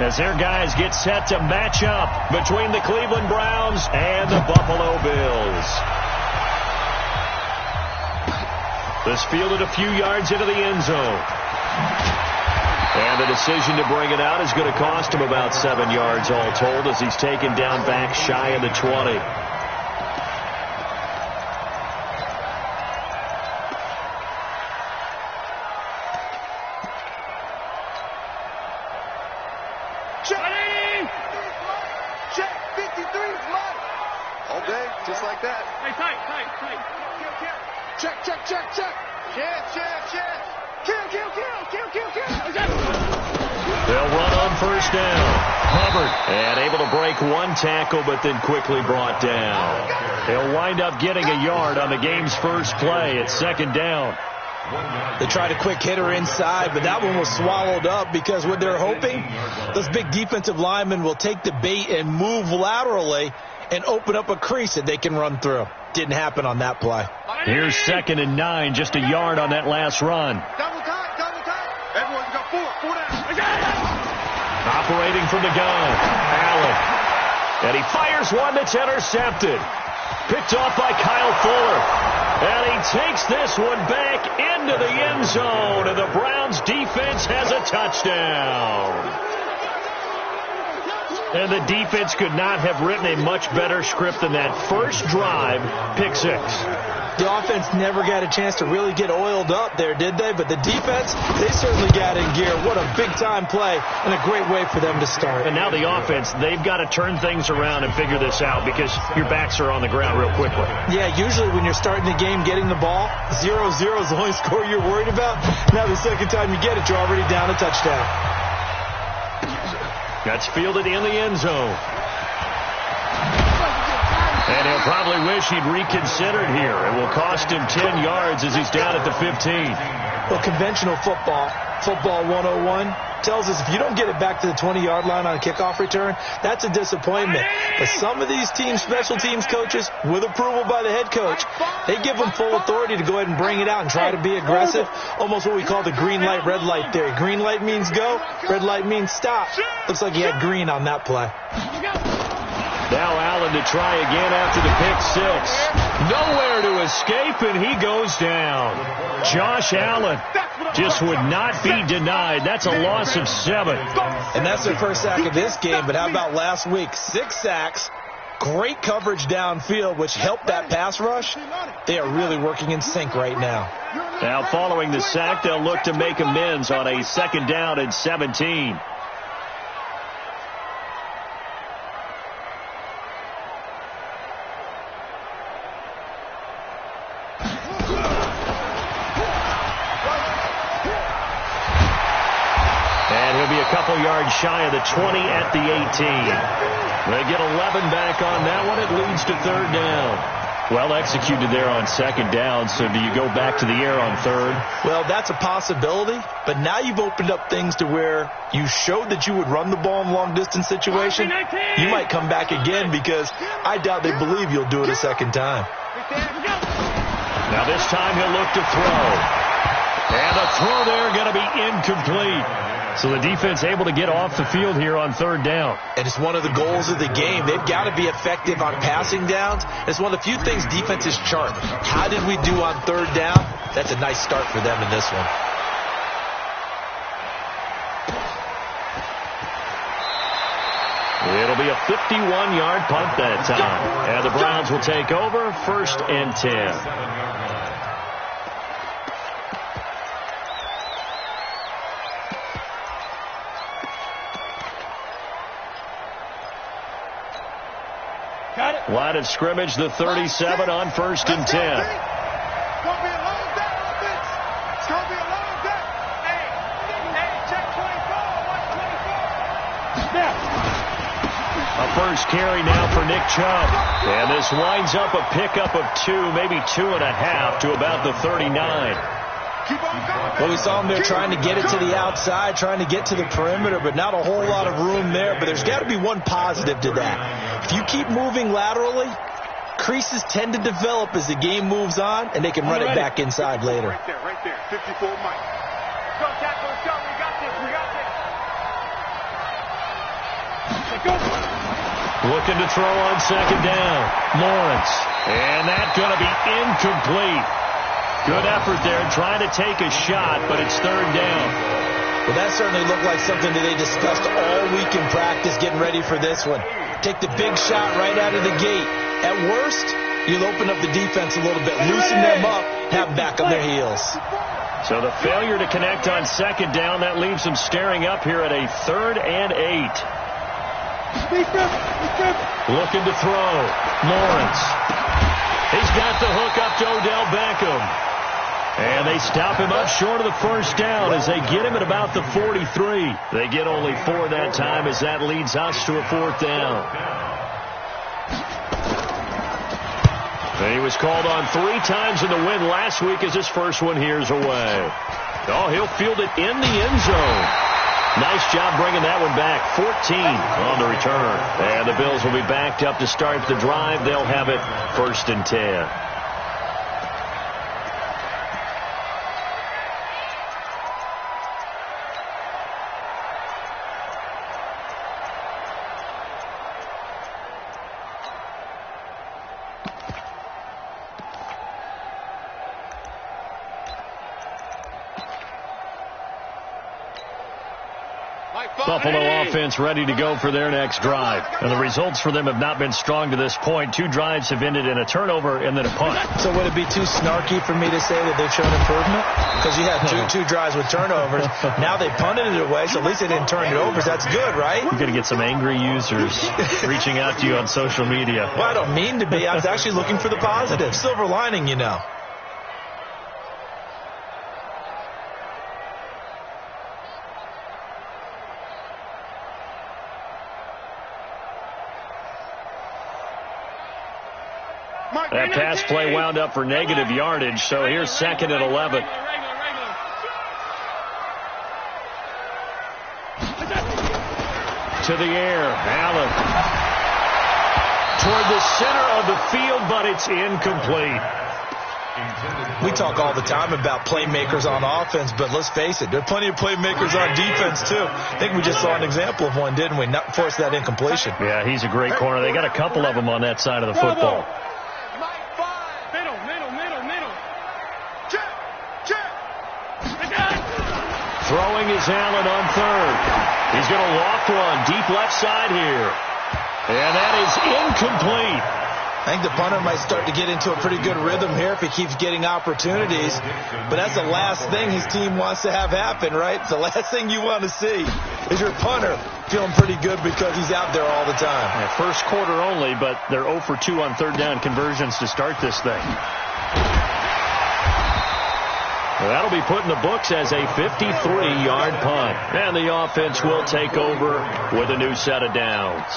as their guys get set to match up between the Cleveland Browns and the Buffalo Bills. This fielded a few yards into the end zone. And the decision to bring it out is going to cost him about 7 yards all told, as he's taken down back shy of the 20. One tackle, but then quickly brought down. He'll wind up getting a yard on the game's first play at 2nd down. They tried a quick hitter inside, but that one was swallowed up because what they're hoping, those big defensive linemen will take the bait and move laterally and open up a crease that they can run through. Didn't happen on that play. Here's 2nd and 9, just a yard on that last run. Double time. Everyone's got 4 down. Operating from the gun, Allen. And he fires one that's intercepted. Picked off by Kyle Fuller. And he takes this one back into the end zone. And the Browns defense has a touchdown. And the defense could not have written a much better script than that first drive, pick 6. The offense never got a chance to really get oiled up there, did they? But the defense, they certainly got in gear. What a big-time play and a great way for them to start. And now the offense, they've got to turn things around and figure this out because your backs are on the ground real quickly. Yeah, usually when you're starting the game getting the ball, 0-0 is the only score you're worried about. Now the second time you get it, you're already down a touchdown. That's fielded in the end zone. And he'll probably wish he'd reconsidered here. It will cost him 10 yards as he's down at the 15. Well, conventional football 101, tells us if you don't get it back to the 20-yard line on a kickoff return, that's a disappointment. But some of these teams, special teams coaches, with approval by the head coach, they give them full authority to go ahead and bring it out and try to be aggressive. Almost what we call the green light, red light theory. Green light means go, red light means stop. Looks like he had green on that play. Now Allen to try again after the pick 6. Nowhere to escape, and he goes down. Josh Allen just would not be denied. That's a loss of 7. And that's their first sack of this game, but how about last week? 6 sacks, great coverage downfield, which helped that pass rush. They are really working in sync right now. Now following the sack, they'll look to make amends on a 2nd down and 17. Couple yards shy of the 20 at the 18. They get 11 back on that one. It leads to 3rd down. Well executed there on 2nd down. So do you go back to the air on 3rd? Well, that's a possibility. But now you've opened up things to where you showed that you would run the ball in long-distance situation. You might come back again because I doubt they believe you'll do it a 2nd time. Now this time he'll look to throw. And a throw there going to be incomplete. So the defense able to get off the field here on 3rd down. And it's one of the goals of the game. They've got to be effective on passing downs. It's one of the few things defenses chart. How did we do on 3rd down? That's a nice start for them in this one. It'll be a 51-yard punt that time. And the Browns will take over 1st and 10. Line of scrimmage, the 37 on 1st and 10. It's going to be a long day, offense. It's going to be a long day. Hey, check 24. Watch 24. A first carry now for Nick Chubb. And this winds up a pickup of 2, maybe 2.5 to about the 39. Well, we saw him there trying to get it to the outside, trying to get to the perimeter, but not a whole lot of room there. But there's got to be one positive to that. If you keep moving laterally, creases tend to develop as the game moves on, and they can run it back inside later. Right there. 54 Mike. Go, tackle, let's go. We got this. Looking to throw on second down. Lawrence. And that's going to be incomplete. Good effort there trying to take a shot, but it's third down. Well, that certainly looked like something that they discussed all week in practice getting ready for this one. Take the big shot right out of the gate. At worst, you'll open up the defense a little bit, loosen them up, have them back on their heels. So the failure to connect on second down, that leaves them staring up here at a 3rd and 8. Looking to throw. Lawrence. He's got the hook up to Odell Beckham. And they stop him up short of the first down as they get him at about the 43. They get only 4 that time as that leads us to a 4th down. He was called on 3 times in the win last week as his first one here's away. Oh, he'll field it in the end zone. Nice job bringing that one back. 14 on the return. And the Bills will be backed up to start the drive. They'll have it 1st and 10. Buffalo offense ready to go for their next drive. And the results for them have not been strong to this point. 2 drives have ended in a turnover and then a punt. So would it be too snarky for me to say that they've shown improvement? Because you had two drives with turnovers. Now they punted it away, so at least they didn't turn it over. That's good, right? You're going to get some angry users reaching out to you on social media. Well, I don't mean to be. I was actually looking for the positive. Silver lining, you know. That pass play wound up for negative yardage, so here's 2nd and 11. To the air, Allen. Toward the center of the field, but it's incomplete. We talk all the time about playmakers on offense, but let's face it, there are plenty of playmakers on defense, too. I think we just saw an example of one, didn't we? Not force that incompletion. Yeah, he's a great corner. They got a couple of them on that side of the football. Throwing is Allen on 3rd. He's going to loft one deep left side here. And that is incomplete. I think the punter might start to get into a pretty good rhythm here if he keeps getting opportunities. But that's the last thing his team wants to have happen, right? The last thing you want to see is your punter feeling pretty good because he's out there all the time. Yeah, first quarter only, but they're 0 for 2 on 3rd down conversions to start this thing. Well, that'll be put in the books as a 53-yard punt. And the offense will take over with a new set of downs.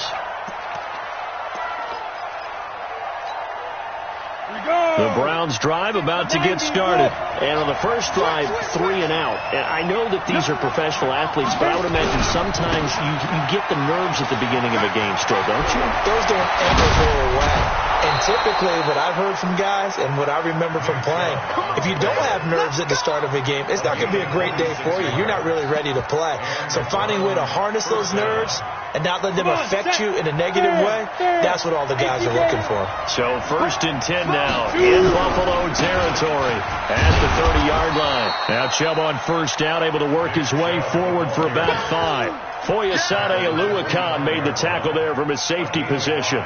The Browns drive about to get started. And on the first drive, 3 and out. And I know that these are professional athletes, but I would imagine sometimes you get the nerves at the beginning of a game still, don't you? Those don't ever go away. And typically what I've heard from guys and what I remember from playing, if you don't have nerves at the start of a game, it's not going to be a great day for you. You're not really ready to play. So finding a way to harness those nerves and not let them affect you in a negative way, that's what all the guys are looking for. So 1st and 10 now in Buffalo territory at the 30-yard line. Now Chubb on 1st down, able to work his way forward for about 5. Foyesade Oluwakan made the tackle there from his safety position.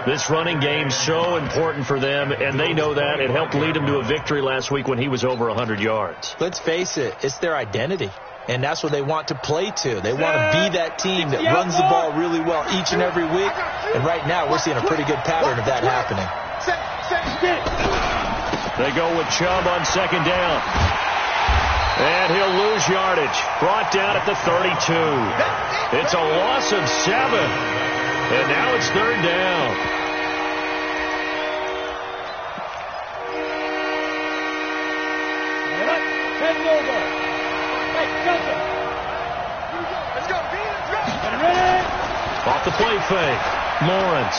This running game so important for them, and they know that. It helped lead them to a victory last week when he was over 100 yards. Let's face it, it's their identity. And that's what they want to play to. They want to be that team that runs the ball really well each and every week. And right now, we're seeing a pretty good pattern of that happening. They go with Chubb on 2nd down. And he'll lose yardage. Brought down at the 32. It's a loss of 7. And now it's 3rd down. Off the play fake. Lawrence.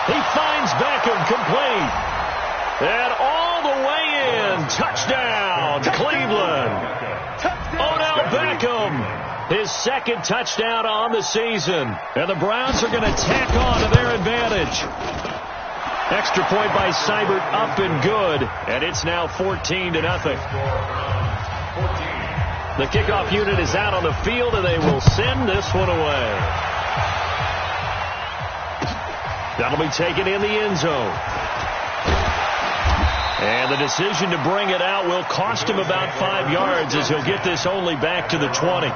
He finds Beckham complete. And all the way in. Touchdown, Cleveland. Odell Beckham. his second touchdown on the season. And the Browns are going to tack on to their advantage. Extra point by Seibert up and good, and it's now 14-0. The kickoff unit is out on the field, and they will send this one away. That'll be taken in the end zone. And the decision to bring it out will cost him about 5 yards as he'll get this only back to the 20.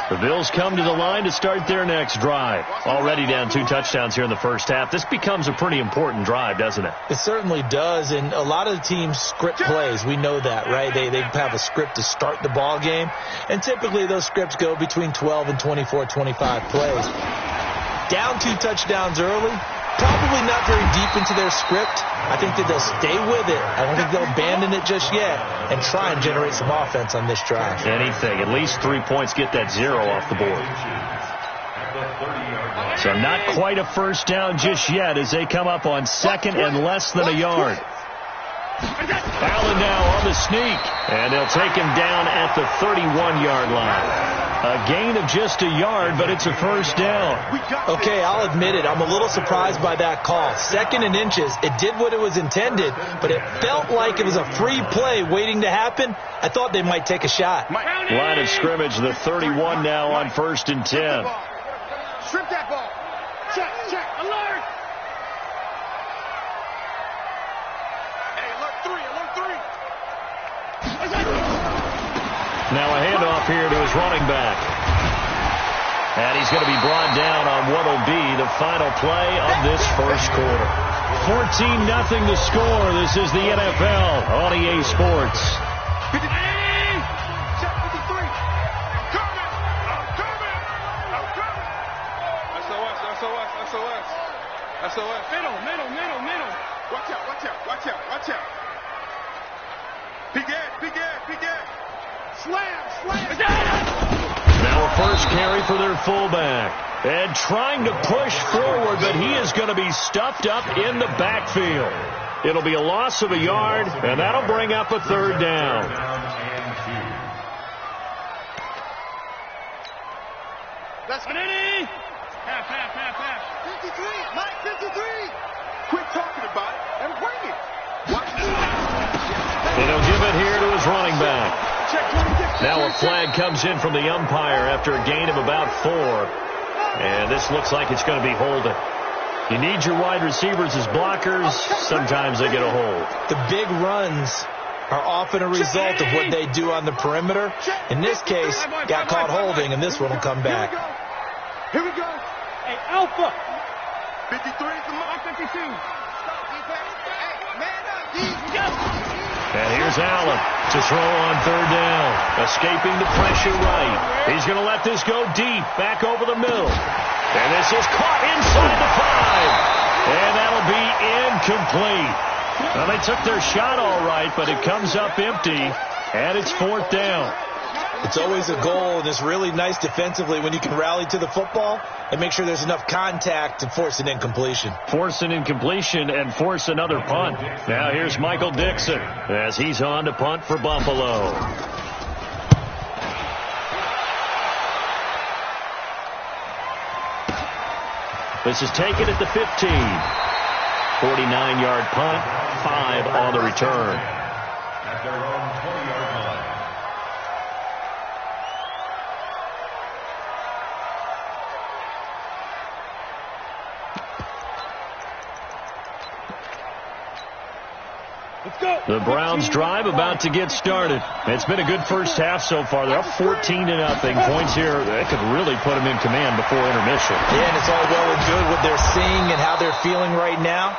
The Bills come to the line to start their next drive. Already down 2 touchdowns here in the first half. This becomes a pretty important drive, doesn't it? It certainly does, and a lot of the teams script plays. We know that, right? They have a script to start the ball game, and typically those scripts go between 12 and 24, 25 plays. Down 2 touchdowns early, probably not very deep into their script. I think that they'll stay with it. I don't think they'll abandon it just yet and try and generate some offense on this drive. Anything. At least 3 points, get that 0 off the board. So not quite a first down just yet as they come up on second and less than a yard. Allen now on the sneak, and they'll take him down at the 31-yard line. A gain of just a yard, but it's a first down. Okay, I'll admit it. I'm a little surprised by that call. 2nd and inches. It did what it was intended, but it felt like it was a free play waiting to happen. I thought they might take a shot. Line of scrimmage, the 31 now on 1st and 10. Strip that ball. Check, alert. Hey, alert 3. Now a handoff here to his running back. And he's going to be brought down on what will be the final play of this first quarter. 14-0 the score. This is the NFL on EA Sports. Check 53. Coming. SOS. Middle. Watch out. Big Ed. Slam. Now a first carry for their fullback. And trying to push forward, but he is going to be stuffed up in the backfield. It'll be a loss of a yard, and that'll bring up a 3rd down. Let's go. Half. 53. Mike, 53. Quit talking about it and bring it. And he'll give it here to his running back. Now a flag comes in from the umpire after a gain of about 4. And this looks like it's going to be holding. You need your wide receivers as blockers. Sometimes they get a hold. The big runs are often a result of what they do on the perimeter. In this case, got caught holding, and this one will come back. Here we go. Hey, Alpha. 53 is the mark. 52. Hey, man up, And here's Allen to throw on 3rd down. Escaping the pressure right. He's going to let this go deep, back over the middle. And this is caught inside the 5. And that'll be incomplete. Well, they took their shot all right, but it comes up empty, and it's 4th down. It's always a goal, and it's really nice defensively when you can rally to the football and make sure there's enough contact to force an incompletion. Force an incompletion and force another punt. Now here's Michael Dixon as he's on to punt for Buffalo. This is taken at the 15. 49-yard punt, 5 on the return. At their own 20-yard line. The Browns drive about to get started. It's been a good first half so far. They're up 14-0. Points here that could really put them in command before intermission. Yeah, and it's all well and good what they're seeing and how they're feeling right now.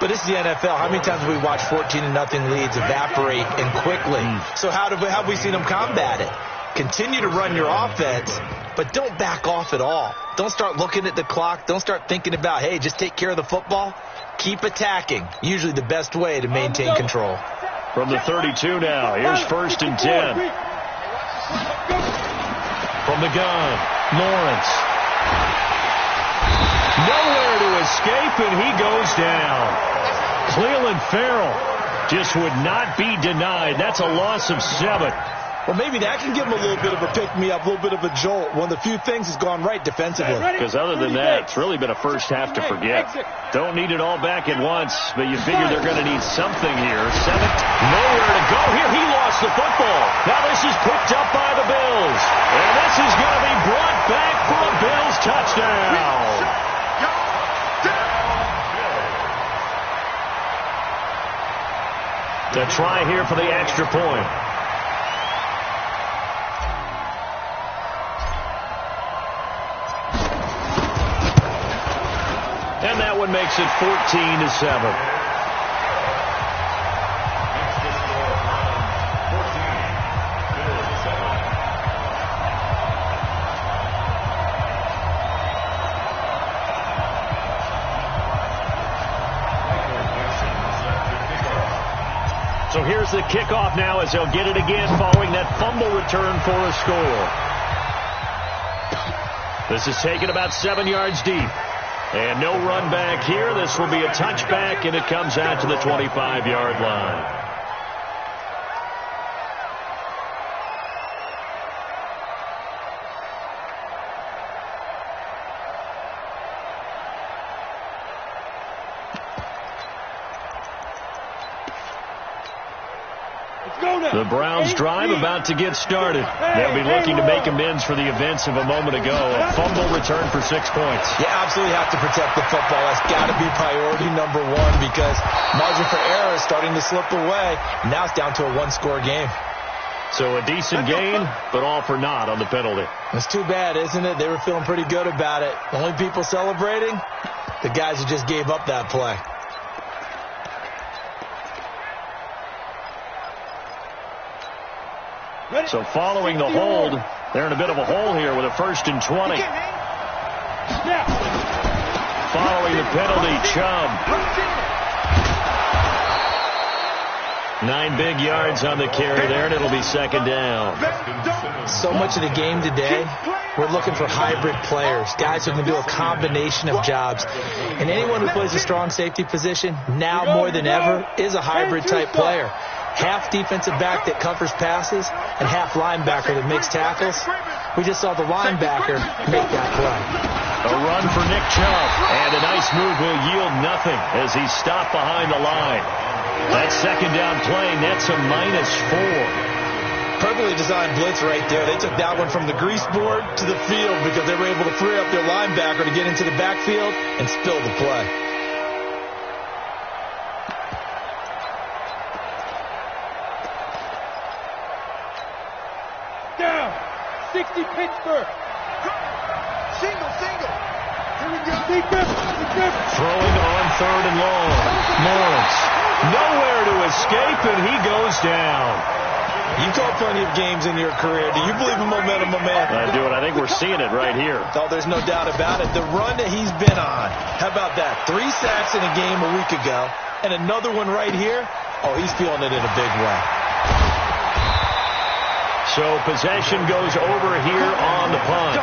But this is the NFL. How many times have we watched 14-0 leads evaporate and quickly? So how have we seen them combat it? Continue to run your offense, but don't back off at all. Don't start looking at the clock. Don't start thinking about, hey, just take care of the football. Keep attacking. Usually the best way to maintain control. From the 32 now, here's 1st and 10. From the gun, Lawrence. Nowhere to escape, and he goes down. Cleveland Farrell just would not be denied. That's a loss of 7. Well, maybe that can give him a little bit of a pick-me-up, a little bit of a jolt. One of the few things has gone right defensively. Because other than that, it's really been a first half to forget. Don't need it all back at once, but you figure they're going to need something here. 7th, nowhere to go here. He lost the football. Now this is picked up by the Bills. And this is going to be brought back for a Bills touchdown. To try here for the extra point. And that one makes it 14-7. So here's the kickoff now as they'll get it again following that fumble return for a score. This is taken about 7 yards deep. And no run back here. This will be a touchback, and it comes out to the 25-yard line. The Browns drive about to get started. They'll be looking to make amends for the events of a moment ago. A fumble return for 6 points. You absolutely have to protect the football. That's got to be priority number one because margin for error is starting to slip away. Now it's down to a one-score game. So a decent gain, but all for naught on the penalty. It's too bad, isn't it? They were feeling pretty good about it. The only people celebrating, the guys who just gave up that play. So following the hold, they're in a bit of a hole here with a 1st and 20. Following the penalty, Chubb. 9 big yards on the carry there, and it'll be 2nd down. So much of the game today, we're looking for hybrid players, guys who can do a combination of jobs. And anyone who plays a strong safety position, now more than ever, is a hybrid-type player. Half defensive back that covers passes and half linebacker that makes tackles. We just saw the linebacker make that play. A run for Nick Chubb, and a nice move will yield nothing as he's stopped behind the line. That 2nd down play nets a -4. Perfectly designed blitz right there. They took that one from the grease board to the field because they were able to free up their linebacker to get into the backfield and spill the play. Down. 60 Pittsburgh. Single. Here we go. Throwing on 3rd and long. Lawrence. Nowhere to escape, and he goes down. You've called plenty of games in your career. Do you believe in momentum, my man? I do, and I think we're seeing it right here. Oh, there's no doubt about it. The run that he's been on. How about that? 3 sacks in a game a week ago, and another one right here. Oh, he's feeling it in a big way. So possession goes over here on the punt.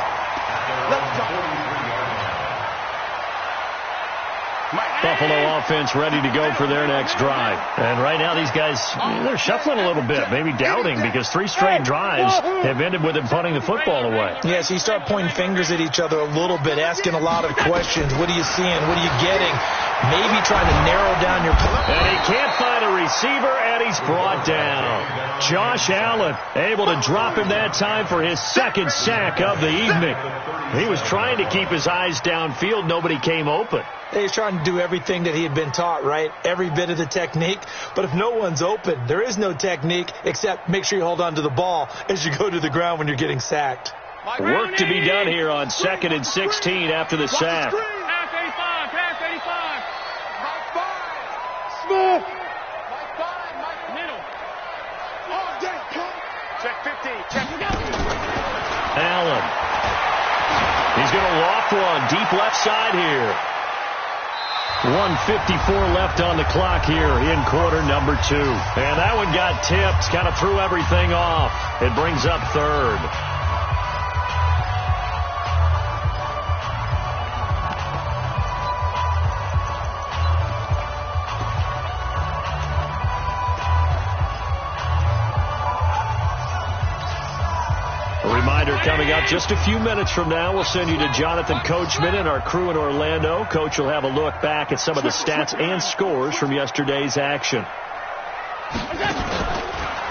Buffalo offense ready to go for their next drive. And right now these guys, they're shuffling a little bit, maybe doubting because 3 straight drives have ended with them punting the football away. Yeah, so you start pointing fingers at each other a little bit, asking a lot of questions. What are you seeing? What are you getting? Maybe trying to narrow down your... And he can't find a receiver, and he's brought down. Josh Allen able to drop him that time for his 2nd sack of the evening. He was trying to keep his eyes downfield. Nobody came open. He's trying to do everything that he had been taught, right? Every bit of the technique. But if no one's open, there is no technique except make sure you hold on to the ball as you go to the ground when you're getting sacked. Work to be done here on 2nd and 16 after the sack. Pass 85. Smith. Middle. Check 50. Allen. He's going to loft one deep left side here. 1:54 left on the clock here in quarter number 2. And that one got tipped, kind of threw everything off. It brings up 3rd. reminder coming up just a few minutes from now. We'll send you to Jonathan Coachman and our crew in Orlando. Coach will have a look back at some of the stats and scores from yesterday's action.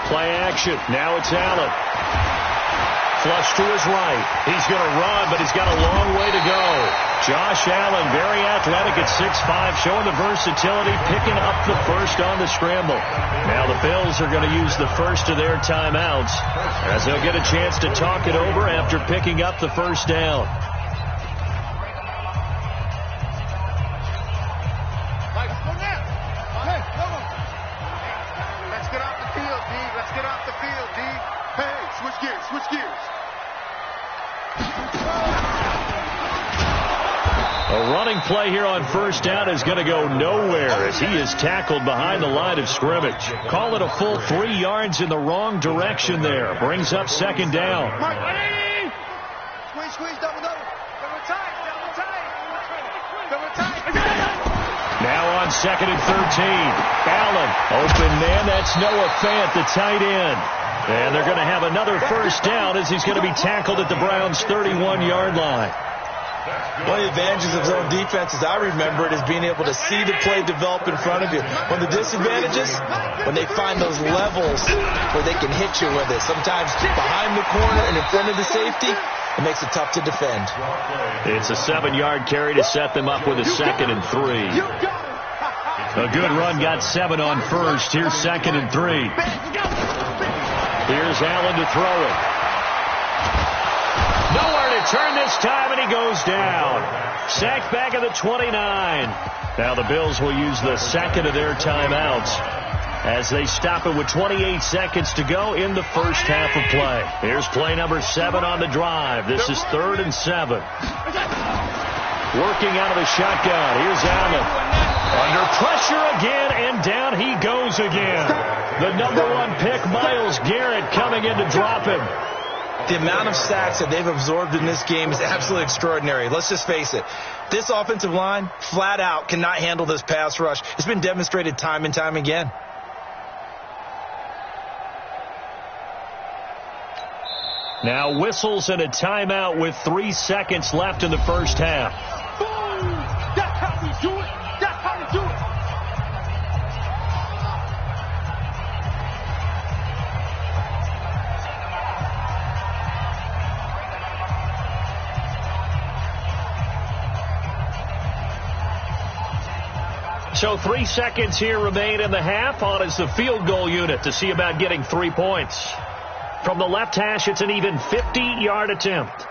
Play action. Now it's Allen. Flush to his right. He's going to run, but he's got a long way to go. Josh Allen, very athletic at 6'5", showing the versatility, picking up the first on the scramble. Now the Bills are going to use the first of their timeouts as they'll get a chance to talk it over after picking up the first down. Let's get off the field, D. Let's get off the field, D. Hey, switch gears, switch gears. A running play here on first down is going to go nowhere as he is tackled behind the line of scrimmage. Call it a full 3 yards in the wrong direction there. Brings up second down. Squeeze, double. Double tight. Now on second and 13. Allen, open man. That's Noah Fant, the tight end. And they're going to have another first down as he's going to be tackled at the Browns' 31-yard line. One of the advantages of zone defense, as I remember it, is being able to see the play develop in front of you. One of the disadvantages, when they find those levels where they can hit you with it. Sometimes behind the corner and in front of the safety, it makes it tough to defend. It's a 7-yard carry to set them up with a second and 3. A good run got 7 on first. Here's second and 3. Here's Allen to throw it. Nowhere to turn this time, and he goes down. Sacked back at the 29. Now the Bills will use the second of their timeouts as they stop it with 28 seconds to go in the first half of play. Here's play number 7 on the drive. This is 3rd and 7. Working out of the shotgun. Here's Allen. Under pressure again, and down he goes again. The number 1 pick, Myles Garrett, coming in to drop him. The amount of sacks that they've absorbed in this game is absolutely extraordinary. Let's just face it. This offensive line, flat out, cannot handle this pass rush. It's been demonstrated time and time again. Now whistles and a timeout with 3 seconds left in the first half. Boom! That's how we do it. That's how we do it. So 3 seconds here remain in the half. On is the field goal unit to see about getting 3 points. From the left hash, it's an even 50-yard attempt.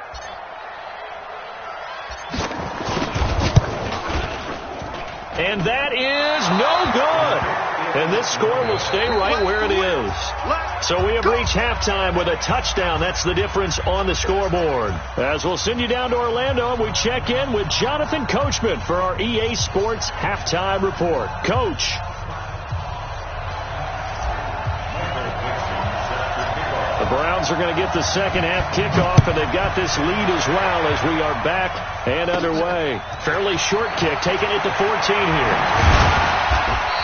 And that is no good. And this score will stay right where it is. So we have reached halftime with a touchdown. That's the difference on the scoreboard. As we'll send you down to Orlando, and we check in with Jonathan Coachman for our EA Sports Halftime Report. Coach. The Browns are going to get the second half kickoff, and they've got this lead as well as we are back and underway. Fairly short kick, taking it to 14 here.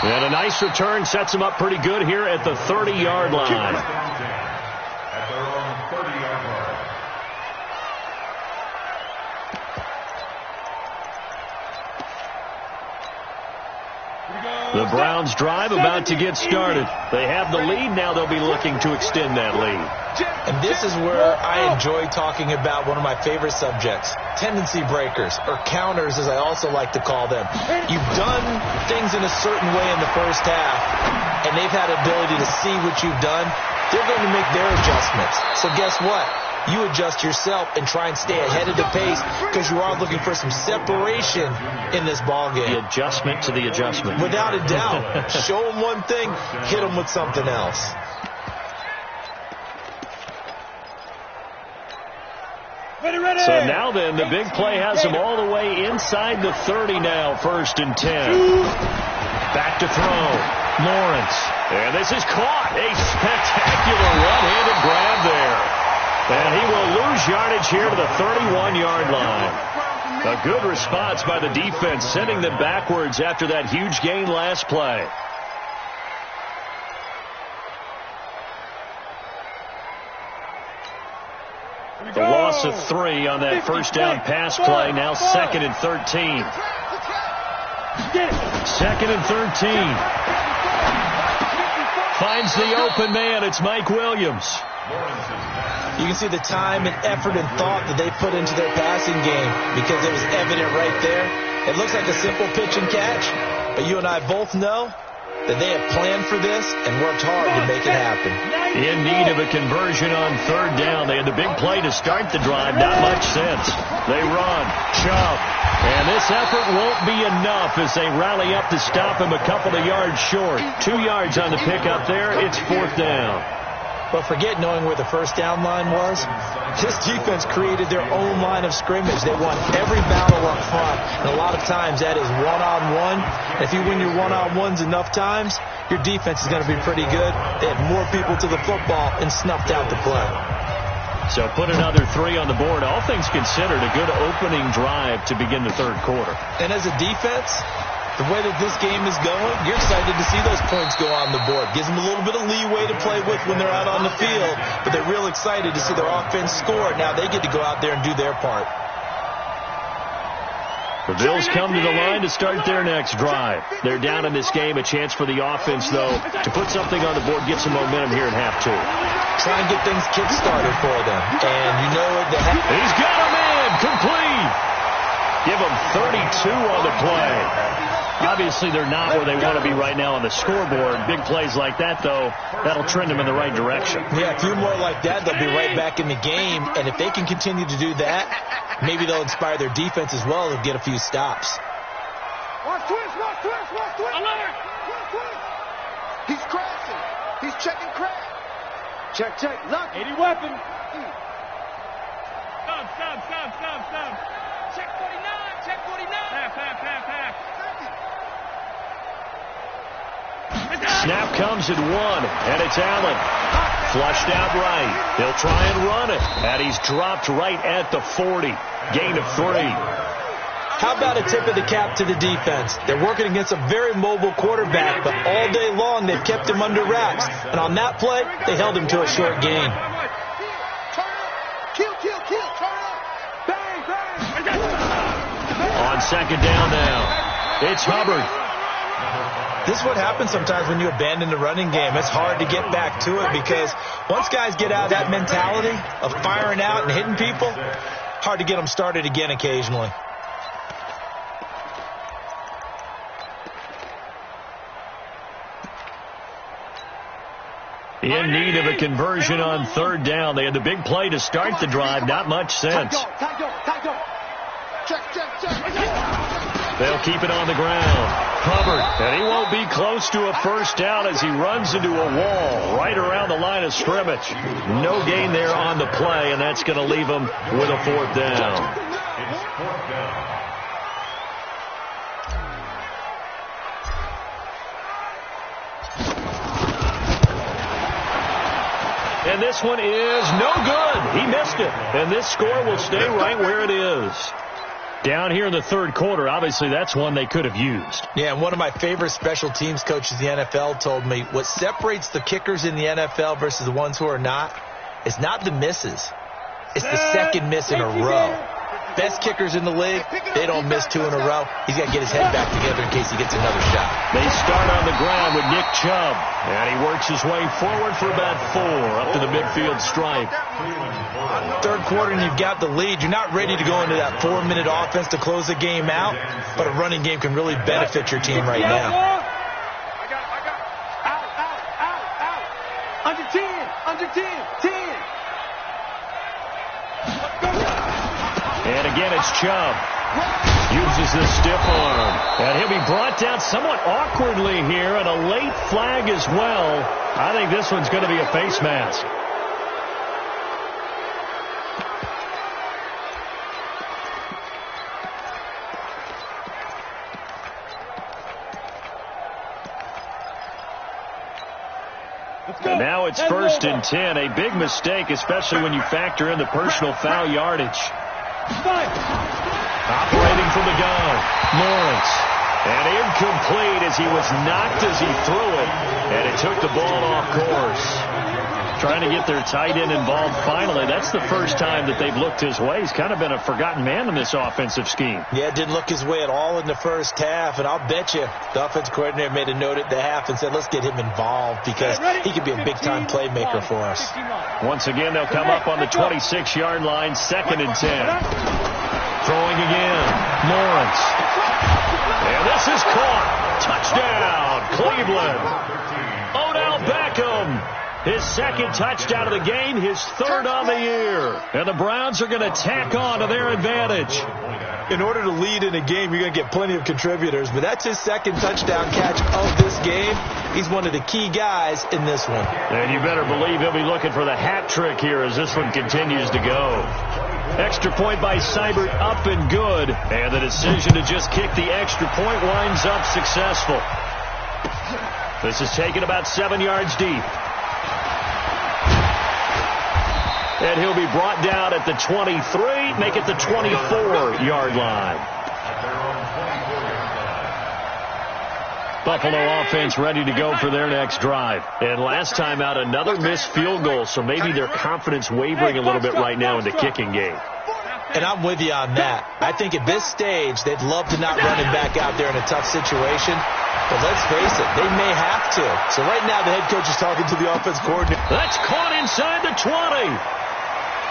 And a nice return sets them up pretty good here at the 30-yard line. The Browns drive about to get started. They have the lead. Now they'll be looking to extend that lead. And this is where I enjoy talking about one of my favorite subjects, tendency breakers, or counters as I also like to call them. You've done things in a certain way in the first half, and they've had ability to see what you've done. They're going to make their adjustments. So guess what? You adjust yourself and try and stay ahead of the pace because you are looking for some separation in this ball game. The adjustment to the adjustment. Without a doubt. Show them one thing, hit them with something else. Ready. So now then, the big play has them all the way inside the 30 now, 1st and 10. Back to throw. Lawrence. And this is caught. A spectacular one-handed grab there. And he will lose yardage here to the 31-yard line. A good response by the defense, sending them backwards after that huge gain last play. The loss of 3 on that first down pass play. Now 2nd and 13. 2nd and 13. Finds the open man. It's Mike Williams. You can see the time and effort and thought that they put into their passing game because it was evident right there. It looks like a simple pitch and catch, but you and I both know that they have planned for this and worked hard to make it happen. In need of a conversion on 3rd down. They had the big play to start the drive. Not much sense. They run. Chubb. And this effort won't be enough as they rally up to stop him a couple of yards short. 2 yards on the pickup there. It's 4th down. But forget knowing where the first down line was. This defense created their own line of scrimmage. They won every battle up front. And a lot of times that is one-on-one. If you win your one-on-ones enough times, your defense is going to be pretty good. They had more people to the football and snuffed out the play. So put another 3 on the board. All things considered, a good opening drive to begin the 3rd quarter. And as a defense, the way that this game is going, you're excited to see those points go on the board. Gives them a little bit of leeway to play with when they're out on the field, but they're real excited to see their offense score. Now they get to go out there and do their part. The Bills come to the line to start their next drive. They're down in this game. A chance for the offense, though, to put something on the board, get some momentum here in half 2. Try and get things kick-started for them. And you know what? He's got a man complete. Give him 32 on the play. Obviously, they're not where they want to be right now on the scoreboard. Big plays like that, though, that'll trend them in the right direction. Yeah, a few more like that, they'll be right back in the game. And if they can continue to do that, maybe they'll inspire their defense as well and get a few stops. Watch twist, watch twist, watch twist. Alert! Watch twist. He's crashing. He's checking crash. Check, check. Lock. 80 weapon. Stop. Check 49, check 49. Half. Snap comes at 1, and it's Allen. Flushed out right. They'll try and run it. And he's dropped right at the 40. Gain of 3. How about a tip of the cap to the defense? They're working against a very mobile quarterback, but all day long they've kept him under wraps. And on that play, they held him to a short gain. Kill. Turn up. Bang. On 2nd down now, it's Hubbard. This is what happens sometimes when you abandon the running game. It's hard to get back to it because once guys get out of that mentality of firing out and hitting people, hard to get them started again occasionally. In need of a conversion on 3rd down. They had the big play to start the drive. Not much sense. Check. They'll keep it on the ground. Hubbard, and he won't be close to a first down as he runs into a wall right around the line of scrimmage. No gain there on the play, and that's going to leave him with a 4th down. And this one is no good. He missed it. And this score will stay right where it is. Down here in the 3rd quarter, obviously that's one they could have used. Yeah, and one of my favorite special teams coaches in the NFL told me what separates the kickers in the NFL versus the ones who are not is not the misses. It's the second miss in a row. Best kickers in the league, they don't miss 2 in a row. He's got to get his head back together in case he gets another shot. They start on the ground with Nick Chubb, and he works his way forward for about 4 up to the midfield stripe. 3rd quarter and you've got the lead. You're not ready to go into that 4-minute offense to close the game out, but a running game can really benefit your team right now. I got it. Out. Under 10. And again, it's Chubb. Uses the stiff arm. And he'll be brought down somewhat awkwardly here, and a late flag as well. I think this one's going to be a face mask. And now it's 1st and 10. A big mistake, especially when you factor in the personal foul yardage. Operating from the gun, Lawrence. And incomplete as he was knocked as he threw it. And it took the ball off course. Trying to get their tight end involved finally. That's the first time that they've looked his way. He's kind of been a forgotten man in this offensive scheme. Yeah, didn't look his way at all in the first half. And I'll bet you the offensive coordinator made a note at the half and said, let's get him involved because he could be a big-time playmaker for us. Once again, they'll come up on the 26-yard line, 2nd and 10. Throwing again, Lawrence. And this is caught. Touchdown, Cleveland. Odell Beckham. His 2nd touchdown of the game, his 3rd on the year. And the Browns are going to tack on to their advantage. In order to lead in a game, you're going to get plenty of contributors, but that's his 2nd touchdown catch of this game. He's one of the key guys in this one. And you better believe he'll be looking for the hat trick here as this one continues to go. Extra point by Seibert, up and good. And the decision to just kick the extra point winds up successful. This is taken about 7 yards deep. And he'll be brought down at the 23, make it the 24-yard line. Buffalo offense ready to go for their next drive. And last time out, another missed field goal, so maybe their confidence wavering a little bit right now in the kicking game. And I'm with you on that. I think at this stage, they'd love to not run him back out there in a tough situation. But let's face it, they may have to. So right now, the head coach is talking to the offense coordinator. That's caught inside the 20.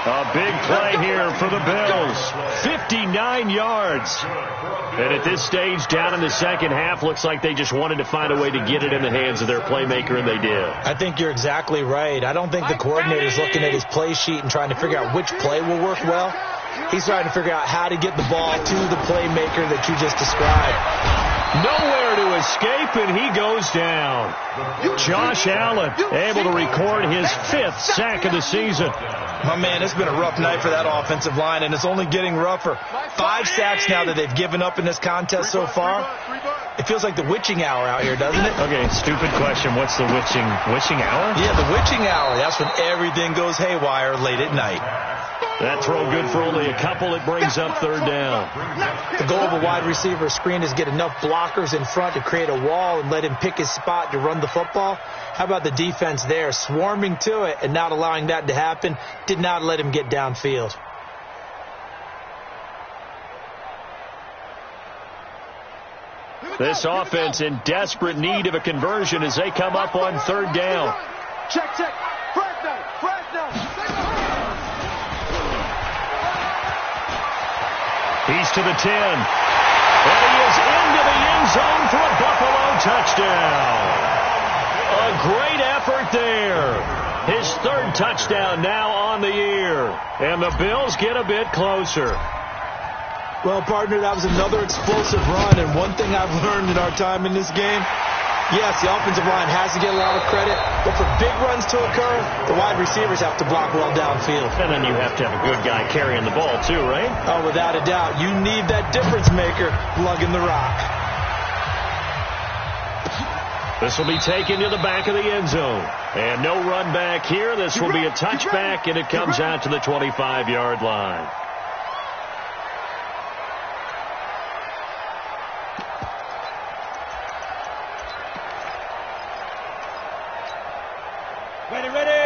A big play here for the Bills. 59 yards. And at this stage, down in the second half, looks like they just wanted to find a way to get it in the hands of their playmaker, and they did. I think you're exactly right. I don't think the coordinator's looking at his play sheet and trying to figure out which play will work well. He's trying to figure out how to get the ball to the playmaker that you just described. Nowhere to escape, and he goes down. Josh Allen able to record his 5th sack of the season. My man, it's been a rough night for that offensive line, and it's only getting rougher. 5 sacks now that they've given up in this contest so far. It feels like the witching hour out here, doesn't it? Okay, stupid question. What's the witching hour? Yeah, the witching hour. That's when everything goes haywire late at night. That throw good for only a couple. It brings up 3rd down. The goal of a wide receiver screen is get enough blockers in front to create a wall and let him pick his spot to run the football. How about the defense there, swarming to it and not allowing that to happen? Did not let him get downfield. This offense in desperate need of a conversion as they come up on 3rd down. Check. Fresno. He's to the 10. And he is into the end zone for a Buffalo touchdown. A great effort there. His 3rd touchdown now on the year. And the Bills get a bit closer. Well, partner, that was another explosive run. And one thing I've learned in our time in this game, yes, the offensive line has to get a lot of credit, but for big runs to occur, the wide receivers have to block well downfield. And then you have to have a good guy carrying the ball too, right? Oh, without a doubt. You need that difference maker lugging the rock. This will be taken to the back of the end zone. And no run back here. This will be a touchback, and it comes out to the 25-yard line.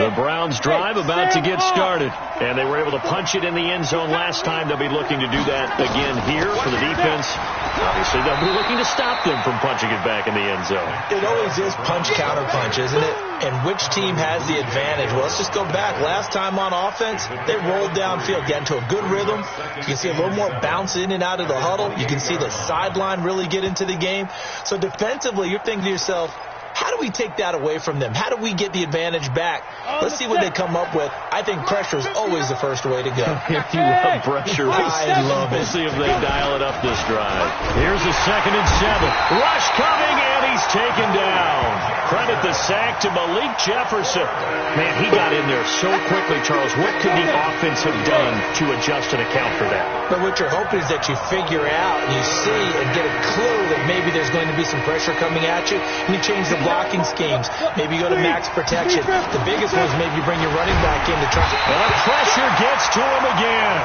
The Browns drive about to get started. And they were able to punch it in the end zone last time. They'll be looking to do that again here for the defense. Obviously, they'll be looking to stop them from punching it back in the end zone. It always is punch-counter-punch, isn't it? And which team has the advantage? Well, let's just go back. Last time on offense, they rolled downfield, got into a good rhythm. You can see a little more bounce in and out of the huddle. You can see the sideline really get into the game. So defensively, you're thinking to yourself, how do we take that away from them? How do we get the advantage back? Let's see what they come up with. I think pressure is always the first way to go. If you love pressure, I love it. We'll see if they dial it up this drive. Here's a 2nd and 7. Rush coming, and he's taken down. Credit the sack to Malik Jefferson. Man, he got in there so quickly, Charles. What could the offense have done to adjust and account for that? But what you're hoping is that you figure out and you see and get a clue that maybe there's going to be some pressure coming at you, and you change the blocking schemes. Maybe you go to max protection. The biggest one is maybe you bring your running back in to try. And the pressure gets to him again.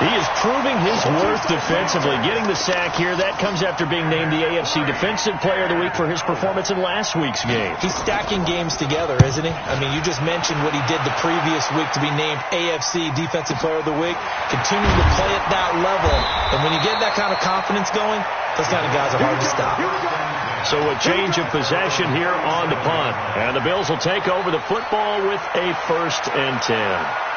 He is proving his worth defensively. Getting the sack here, that comes after being named the AFC Defensive Player of the Week for his performance in last week's game. He's stacking games together, isn't he? I mean, you just mentioned what he did the previous week to be named AFC Defensive Player of the Week. Continuing to play at that level. And when you get that kind of confidence going, those kind of guys are hard to stop. So a change of possession here on the punt. And the Bills will take over the football with a 1st and 10.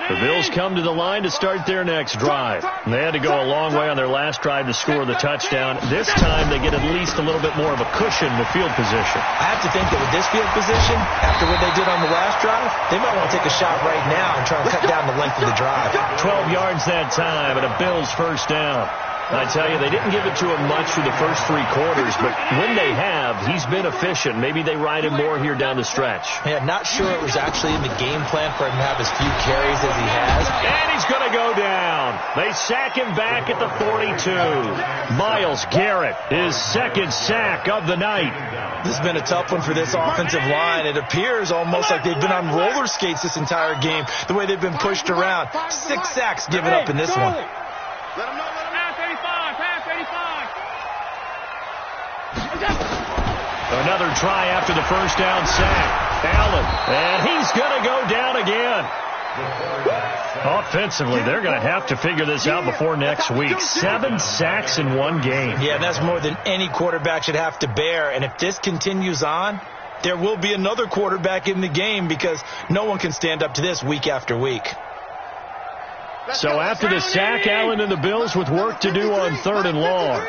The Bills come to the line to start their next drive. They had to go a long way on their last drive to score the touchdown. This time they get at least a little bit more of a cushion with field position. I have to think that with this field position, after what they did on the last drive, they might want to take a shot right now and try and cut down the length of the drive. 12 yards that time and a Bills 1st down. I tell you, they didn't give it to him much through the first 3 quarters, but when they have, he's been efficient. Maybe they ride him more here down the stretch. Yeah, not sure it was actually in the game plan for him to have as few carries as he has. And he's going to go down. They sack him back at the 42. Myles Garrett, his 2nd sack of the night. This has been a tough one for this offensive line. It appears almost like they've been on roller skates this entire game, the way they've been pushed around. 6 sacks given up in this one. Let him know. Another try after the 1st down sack. Allen, and he's going to go down again. Offensively, they're going to have to figure this out before next week. 7 sacks in one game. Yeah, that's more than any quarterback should have to bear. And if this continues on, there will be another quarterback in the game because no one can stand up to this week after week. So after the sack, Allen and the Bills with work to do on 3rd and long.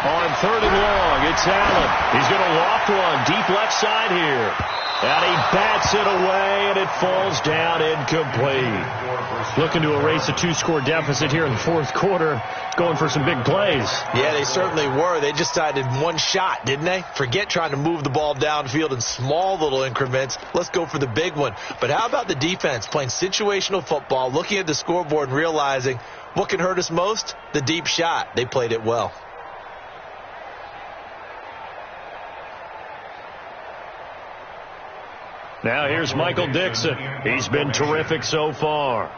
On 3rd and long, it's Allen. He's going to loft one deep left side here. And he bats it away, and it falls down incomplete. Looking to erase a 2-score deficit here in the 4th quarter. Going for some big plays. Yeah, they certainly were. They just decided one shot, didn't they? Forget trying to move the ball downfield in small little increments. Let's go for the big one. But how about the defense playing situational football, looking at the scoreboard and realizing what can hurt us most? The deep shot. They played it well. Now here's Michael Dixon. He's been terrific so far.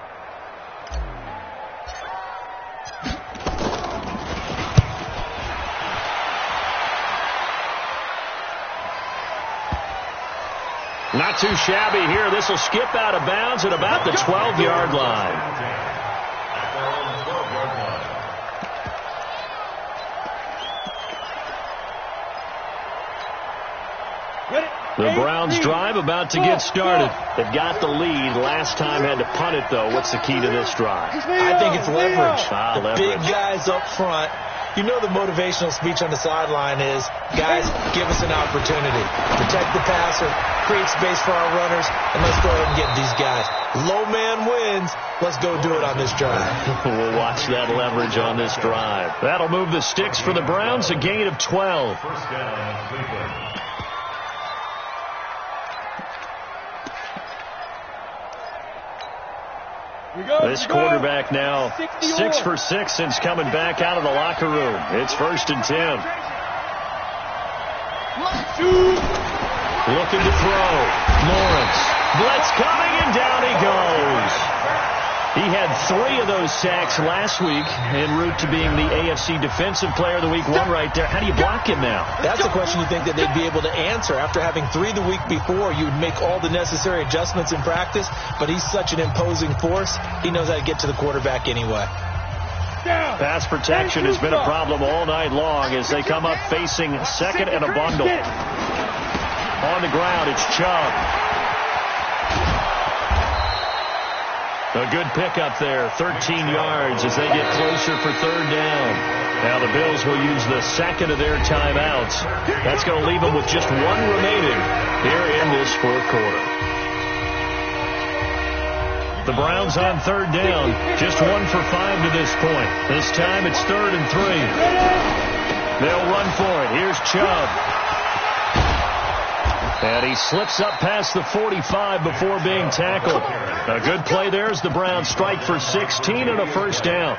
Not too shabby here. This will skip out of bounds at about the 12-yard line. The Browns drive about to get started. They've got the lead. Last time had to punt it, though. What's the key to this drive? I think it's leverage. Leverage. Big guys up front. You know the motivational speech on the sideline is, guys, give us an opportunity. Protect the passer, create space for our runners, and let's go ahead and get these guys. Low man wins. Let's go do it on this drive. We'll watch that leverage on this drive. That'll move the sticks for the Browns, a gain of 12. This quarterback now 6 for 6 since coming back out of the locker room. It's 1st and 10. Looking to throw. Lawrence. Blitz coming, and down he goes. He had 3 of those sacks last week en route to being the AFC Defensive Player of the Week. 1 right there. How do you block him now? That's a question you think that they'd be able to answer. After having 3 the week before, you would make all the necessary adjustments in practice, but he's such an imposing force, he knows how to get to the quarterback anyway. Pass protection has been a problem all night long as they come up facing 2nd and a bundle. On the ground, it's Chubb. A good pickup there, 13 yards as they get closer for 3rd down. Now the Bills will use the 2nd of their timeouts. That's going to leave them with just 1 remaining here in this 4th quarter. The Browns on 3rd down, just 1 for 5 to this point. This time it's 3rd and 3. They'll run for it. Here's Chubb. And he slips up past the 45 before being tackled. A good play there as the Browns strike for 16 and a 1st down.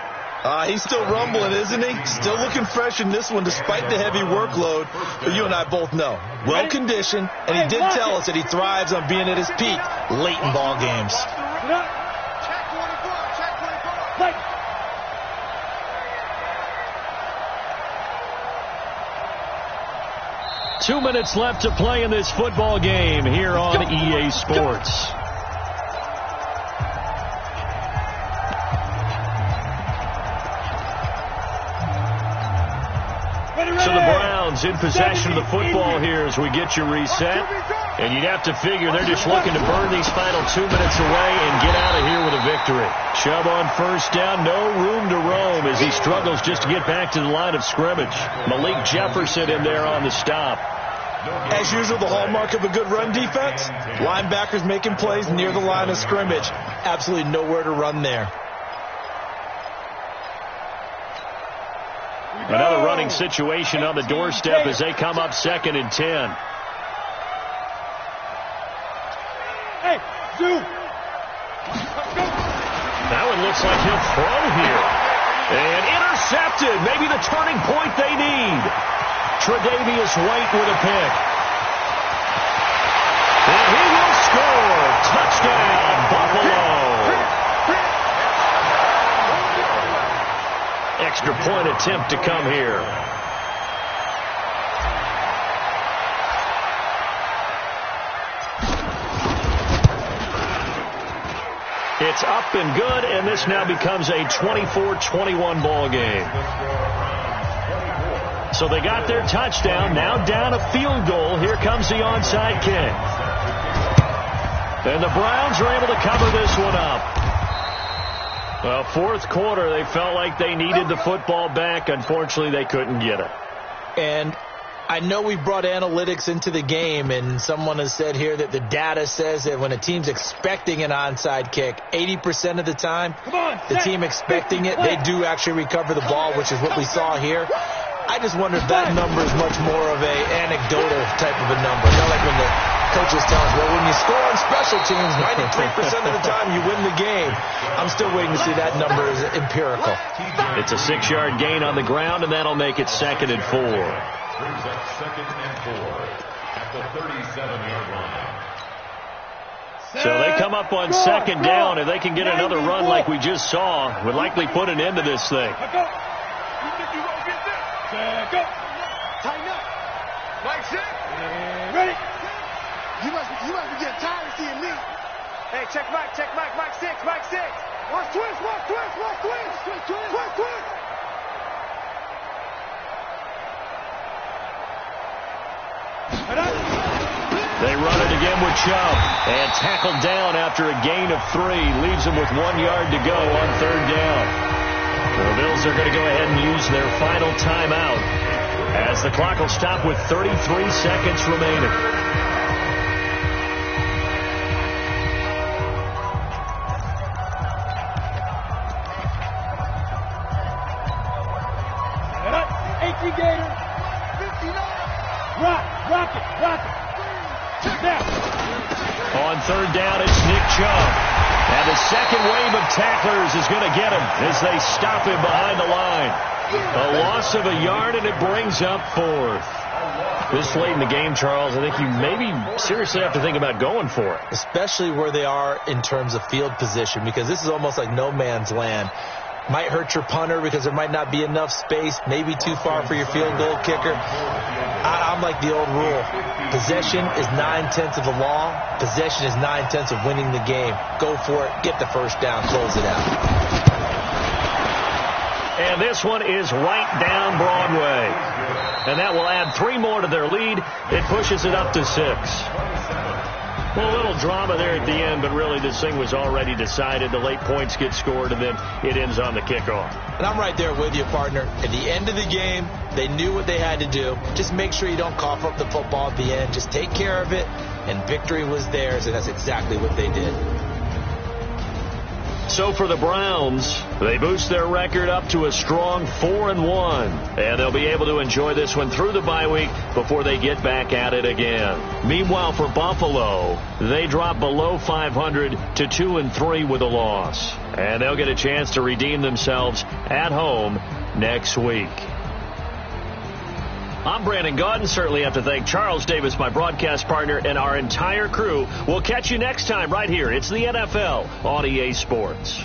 He's still rumbling, isn't he? Still looking fresh in this one despite the heavy workload. But you and I both know, well-conditioned, and he did tell us that he thrives on being at his peak late in ball games. Check 2 minutes left to play in this football game here on EA Sports. So the Browns in possession of the football here as we get you reset. And you'd have to figure they're just looking to burn these final 2 minutes away and get out of here with a victory. Chubb on first down, no room to roam as he struggles just to get back to the line of scrimmage. Malik Jefferson in there on the stop. As usual, the hallmark of a good run defense, linebackers making plays near the line of scrimmage. Absolutely nowhere to run there. Another running situation on the doorstep as they come up 2nd and 10. Hey, Zoo. That one looks like he'll throw here. And intercepted. Maybe the turning point they need. Tre'Davious White with a pick. And he will score. Touchdown, Buffalo. Extra point attempt to come here. It's up and good, and this now becomes a 24-21 ball game. So they got their touchdown, now down a field goal. Here comes the onside kick. And the Browns are able to cover this one up. Well, fourth quarter, they felt like they needed the football back. Unfortunately, they couldn't get it. And I know we brought analytics into the game, and someone has said here that the data says that when a team's expecting an onside kick, 80% of the time, the team expecting it, they do actually recover the ball, which is what we saw here. I just wonder if that number is much more of a anecdotal type of a number. Not like when the coaches tell us, well, when you score on special teams, 93% of the time you win the game. I'm still waiting to see that number is empirical. It's a 6-yard gain on the ground, and that'll make it 2nd and 4. Brings up 2nd and 4 at the 37-yard line. So they come up on 2nd down. If they can get another run like we just saw, would likely put an end to this thing. Go. Tighten up. Mike 6. Ready. You must be getting tired of seeing me. Hey, check Mike. Mike 6. Watch twist. They run it again with Chubb. And tackled down after a gain of 3. Leaves them with 1 yard to go on 3rd down. The Bills are going to go ahead and use their final timeout as the clock will stop with 33 seconds remaining. Gator. Rock it. Now. On 3rd down, it's Nick Chubb. And the second wave of tacklers is going to get him as they stop him behind the line. A loss of a yard, and it brings up 4th. This late in the game, Charles, I think you maybe seriously have to think about going for it. Especially where they are in terms of field position, because this is almost like no man's land. Might hurt your punter because there might not be enough space, maybe too far for your field goal kicker. I'm like the old rule. Possession is 9/10 of the law. Possession is 9/10 of winning the game. Go for it. Get the first down. Close it out. And this one is right down Broadway. And that will add 3 more to their lead. It pushes it up to 6. Well, a little drama there at the end, but really this thing was already decided. The late points get scored, and then it ends on the kickoff. And I'm right there with you, partner. At the end of the game, they knew what they had to do. Just make sure you don't cough up the football at the end. Just take care of it, and victory was theirs, and that's exactly what they did. So for the Browns, they boost their record up to a strong 4-1. And they'll be able to enjoy this one through the bye week before they get back at it again. Meanwhile, for Buffalo, they drop below 500 to 2-3 with a loss. And they'll get a chance to redeem themselves at home next week. I'm Brandon Gaudin. Certainly have to thank Charles Davis, my broadcast partner, and our entire crew. We'll catch you next time right here. It's the NFL on EA Sports.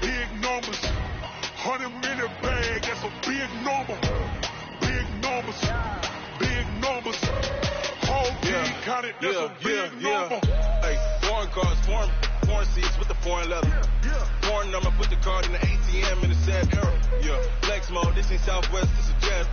Big numbers, 100-minute bag, that's a big number. Big numbers, whole team counted, that's a big number. Hey, foreign cars, foreign seats with the foreign leather. Foreign number, put the card in the ATM in the sad era. Yeah, flex mode, this ain't Southwest, this is Jet.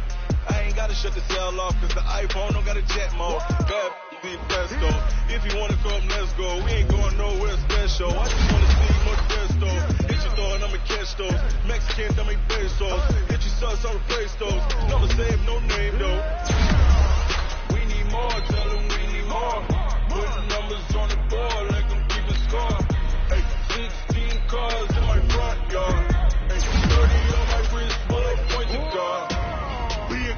I ain't gotta shut the cell off, cause the iPhone don't got a jet mode. Bad, be the best though. If you wanna come, let's go. We ain't going nowhere special. I just wanna see more pesto. Hit your door and I'ma catch those. Mexicans, I make pesos. Hit your sus, I'll replace those. Never save no name though. We need more, tell them we need more. Put numbers on the board like I'm keeping score. Hey, 16 cars in my front yard. Hey, 30 on my wrist, bullet point to God. Big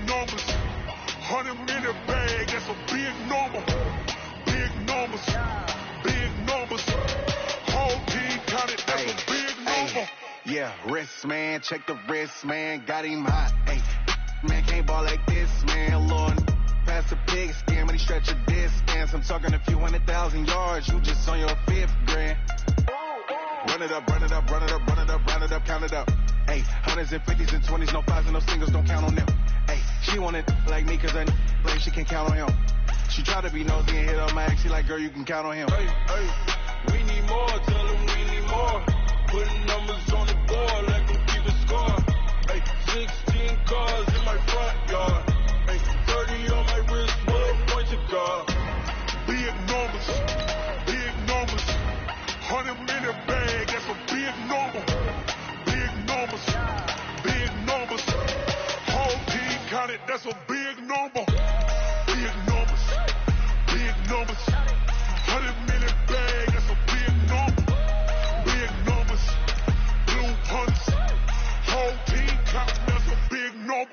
numbers, 100-minute bag, that's a big number. Big numbers, whole team counted, that's a big number. Yeah, wrist man, check the wrist man, got him hot. Hey, man can't ball like this, man. Lord, pass the pig skin, but he stretch a distance. I'm talking a few 100,000 yards, you just on your 5th grand. Run it up, count it up. Hey, hundreds and 50s and 20s, no 5s and no singles, don't count on them. Hey, she want it like me, cause I like she can count on him. She try to be nosy and hit on my ex, she like, girl, you can count on him. Hey, we need more, tell them we need more. Putting numbers on the board like I'm keeping score. Hey, 16 cars in my front yard. Hey, 30 on my wrist, bullet point to God. Big numbers, 100-minute bag, that's a big number. Big numbers, whole team counted, that's a big number. Big numbers, 100-minute bag, that's a big number. Big numbers, blue punts, whole team counted, that's a big number.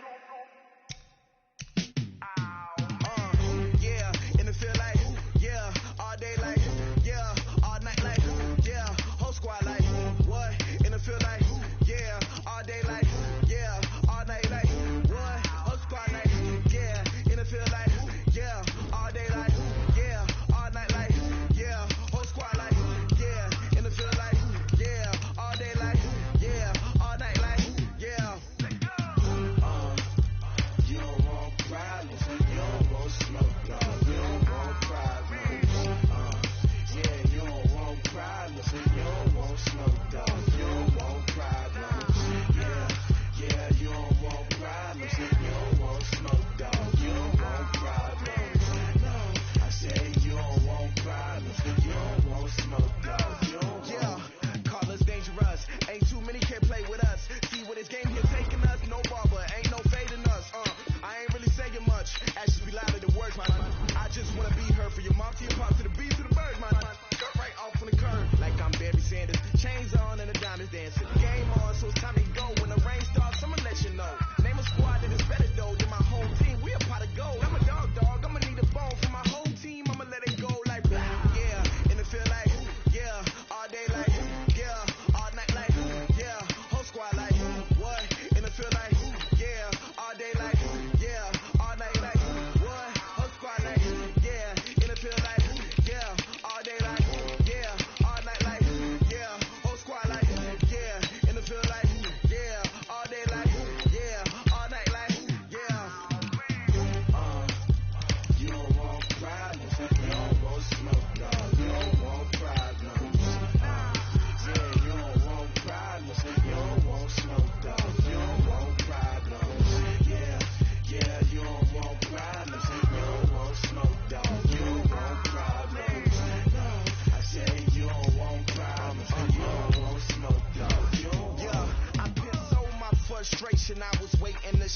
Yeah, in the field like, yeah, all day like, yeah, all night like, yeah, whole squad like, what? In the field like, yeah, all day like, yeah, all night like, what? Whole squad like, yeah, in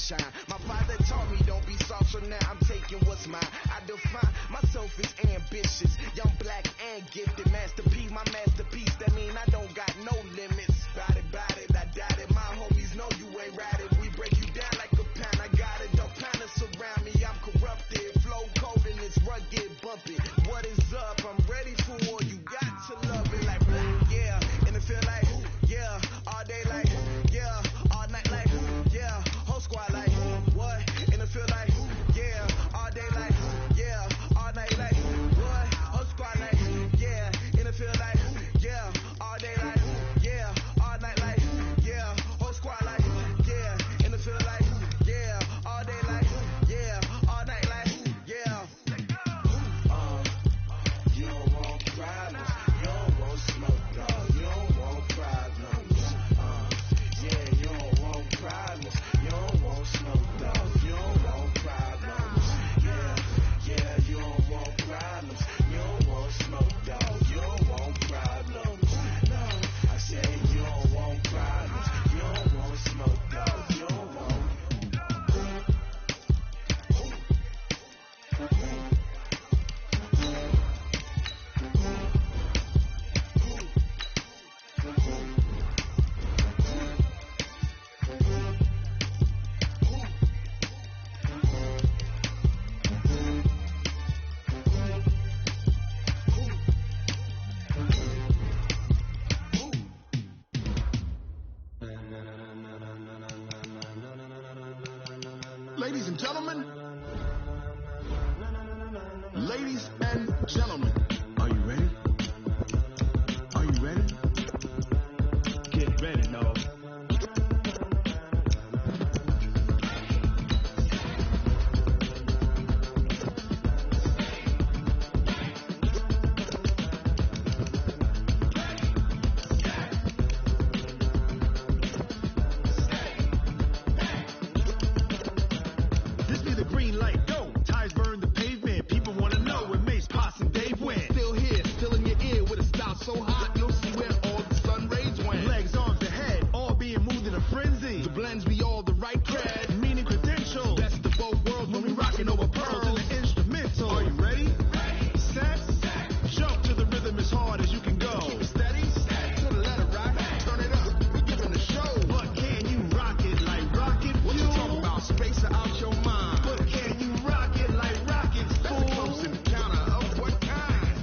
shine. My father taught me don't be soft, so now I'm taking what's mine. I define myself as ambitious, young, black, and gifted. Masterpiece, my masterpiece, that mean I don't got no limits. Bout it, I doubt it. My homies know you ain't ride it. We break you down like a pound. I got it, don't pound us around me. I'm corrupted, flow cold and it's rugged, bumpy. What is up? I'm ready for war. You got to love it like, yeah. And it feel like, yeah. All day like, yeah. All night like, yeah. Whole squad like, what? And it feel like, yeah. All day like, yeah. All night like, what? Whole squad like, yeah. And it feel like, yeah. All day like, yeah. All night like, yeah. Whole squad like, yeah. And it feel like, yeah. All day like, yeah. All night like, yeah. You don't want problems. You don't want smoke, dog. You don't want problems. Yeah, you don't want problems. You don't want smoke, dog. You don't want problems. Yeah, you don't want problems. You don't want smoke, dog. You don't want problems. No, I said you don't want problems. You don't want smoke, dog. You don't want. Ladies and gentlemen, are you ready? Are you ready? Get ready, no. This be the green light, go. Tires burn the pavement. People wanna know when Mace, Posse, and Dave went. Still here, still in your ear with a style so hot, you'll see where all the sun rays went. Legs, arms, and head, all being moved in a frenzy. The blends be all the right cred, meaning credentials. Best of both worlds when we rocking over pearls in the instrumental. Are you ready? Set, jump to the rhythm as hard as you can go. Keep it steady, to the letter right, turn it up, we giving the show. But can you rock it like rocket? What you talking about? Space out your mind. But can you rock it like rockets? That's a close encounter of what kind?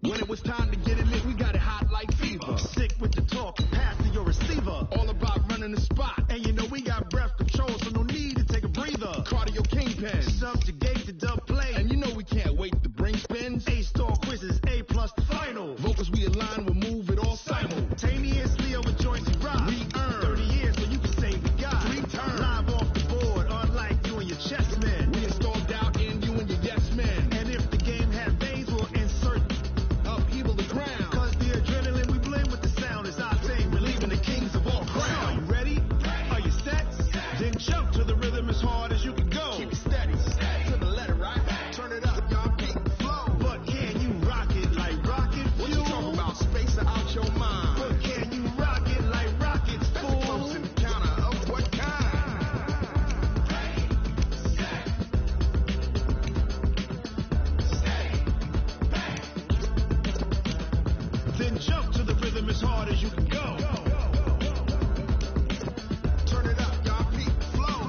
When it was time to get it lit, we got it hot like fever. Sick with the talk, pass to your receiver. All about running the spot. And you know we got breath control, so no need to take a breather. Cardio kingpin, subjugate the dub play. And you know we can't wait to bring spins. A-star quizzes, A+ the final. Vocals we align, we'll move it all simultaneously over joints we rock. We earn 30 years so you can save the guy. 3 turns, live off the board, unlike you and your chess men. We install doubt in you and your yes men. And if the game has veins, we'll insert upheaval the ground. Cause the adrenaline we blend with the sound is our thing, relieving the kings of all crowns. Are you ready? Are you set? Then jump to the rhythm as hard as you can go. Keep it steady, to the letter right. Turn it up, y'all keep the flow. But can you rock it like rocket? What you talking about? Space out your mind. But can you rock it like rockets? That's a close encounter of what kind? Then jump to the rhythm as hard as you can go. Turn it up, y'all keep the flow.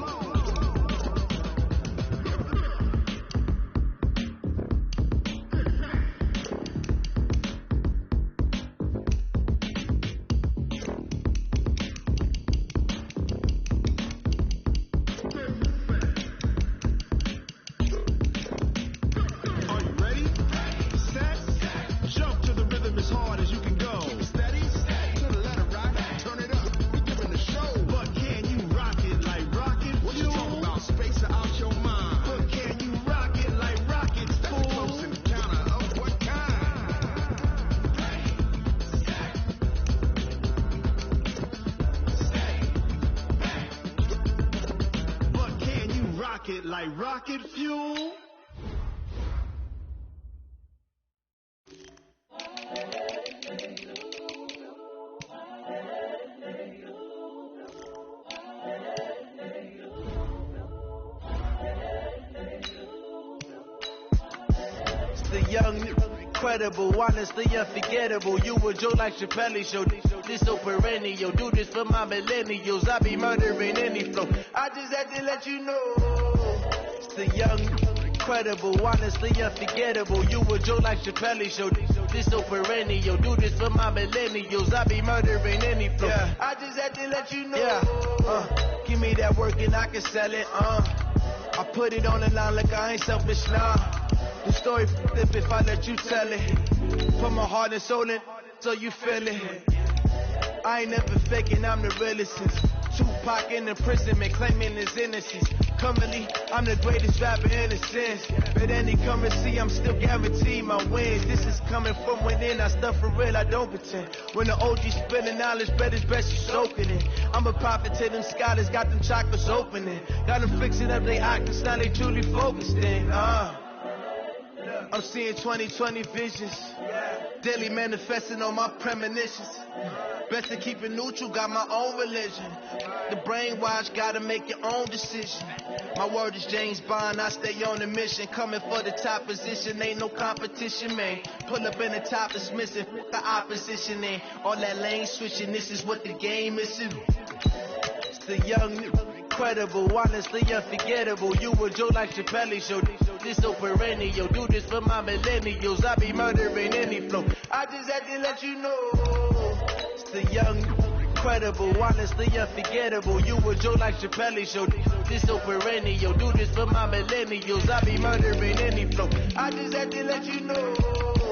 Are you ready? Set, jump to the rhythm as hard as you can go. Keep it steady, to the letter right. Turn it up, we giving the show. But can you rock it like rocket? What you talking about? Space out your mind. But can you rock it like rockets? That's a close encounter of what kind? But can you rock it like rocket fuel? young, incredible, honestly unforgettable. You a Joe like Chappelle show. This so perennial. Do this for my millennials. I be murdering any flow. I just had to let you know. It's the young, incredible, honestly unforgettable. You a Joe like Chappelle show. This so perennial. Do this for my millennials. I be murdering any flow. Yeah. I just had to let you know. Yeah. Give me that work and I can sell it. I put it on the line like I ain't selfish now. The story flip if I let you tell it. Put my heart and soul in so you feel it. I ain't never faking, I'm the realest since Tupac in imprisonment, claiming his innocence. Currently, I'm the greatest rapper in a sense. But any currency, I'm still guaranteed my wins. This is coming from within, I stuff for real, I don't pretend. When the OG spilling knowledge, bet it's best you soak it in. I'm a prophet to them scholars, got them chakras opening. Got them fixing up their octaves, now they truly focused in. I'm seeing 2020 visions, daily manifesting on my premonitions. Best to keep it neutral, got my own religion. The brainwash, gotta make your own decision. My word is James Bond, I stay on a mission. Coming for the top position, ain't no competition, man. Pull up in the top is missing, the opposition ain't. All that lane switching, this is what the game is. It's the young, incredible, honestly unforgettable. You a Joe like Chappelle show. This so perennial. Do this for my millennials. I be murdering any flow. I just had to let you know. It's the young, incredible, honestly unforgettable. You a Joe like Chappelle show. This so perennial. Do this for my millennials. I be murdering any flow. I just had to let you know.